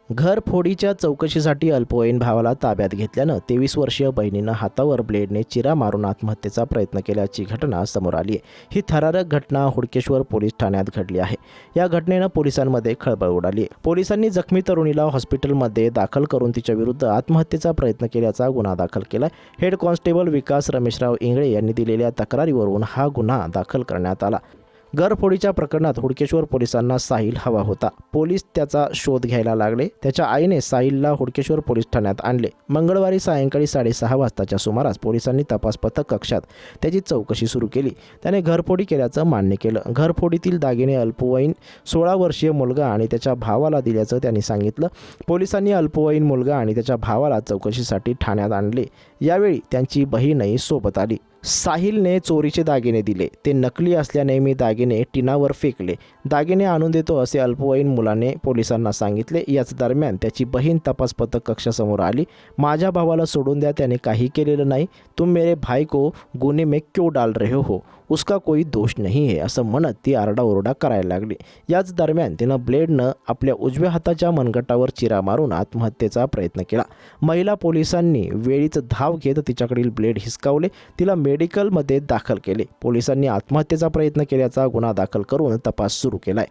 घरफोडीच्या चौकशीसाठी अल्पवयीन भावाला ताब्यात घेतल्यानं 23 वर्षीय बहिणीनं हातावर ब्लेडने चिरा मारून आत्महत्येचा प्रयत्न केल्याची घटना समोर आली आहे। ही थरारक घटना हुडकेश्वर पोलीस ठाण्यात घडली आहे। या घटनेनं पोलिसांमध्ये खळबळ उडाली आहे। पोलिसांनी जखमी तरुणीला हॉस्पिटलमध्ये दाखल करून तिच्या विरुद्ध आत्महत्येचा प्रयत्न केल्याचा गुन्हा दाखल केला। हेड कॉन्स्टेबल विकास रमेशराव इंगळे यांनी दिलेल्या तक्रारीवरून हा गुन्हा दाखल करण्यात आला। घरफोडीच्या प्रकरणात हुडकेश्वर पोलिसांना साहिल हवा होता। पोलीस त्याचा शोध घ्यायला लागले। त्याच्या आईने साहिलला हुडकेश्वर पोलीस ठाण्यात आणले। मंगळवारी सायंकाळी 6:30 वाजताच्या सुमारास पोलिसांनी तपास पथक कक्षात त्याची चौकशी सुरू केली। त्याने घरफोडी केल्याचं मान्य केलं। घरफोडीतील दागिने अल्पवयीन 16 वर्षीय मुलगा आणि त्याच्या भावाला दिल्याचं त्यांनी सांगितलं। पोलिसांनी अल्पवयीन मुलगा आणि त्याच्या भावाला चौकशीसाठी ठाण्यात आणले। यावेळी त्यांची बहीणही सोबत आली। साहिलने चोरीचे दागिने दिले। ते नकली असल्याने मी दागिने टिनावर फेकले। दागिने आणून देतो असे अल्पवयीन मुलाने पोलिसांना सांगितले। याच दरम्यान त्याची बहीण तपास पथक कक्षासमोर आली। माझ्या भावाला सोडून द्या, त्याने काही केलेलं नाही। तुम मेरे भाई को गुन्हे में क्यों डाल रहे हो, उसका कोई दोष नहीं है असं म्हणत ती आरडाओरडा करायला लागली। याच दरम्यान तिनं ब्लेडनं आपल्या उजव्या हाताच्या मनगटावर चिरा मारून आत्महत्येचा प्रयत्न केला। महिला पोलिसांनी वेळीच धाव घेत तिच्याकडील ब्लेड हिसकावले। तिला मेडिकलमध्ये दाखल केले। पोलिसांनी आत्महत्येचा प्रयत्न केल्याचा गुन्हा दाखल करून तपास सुरू केलाय।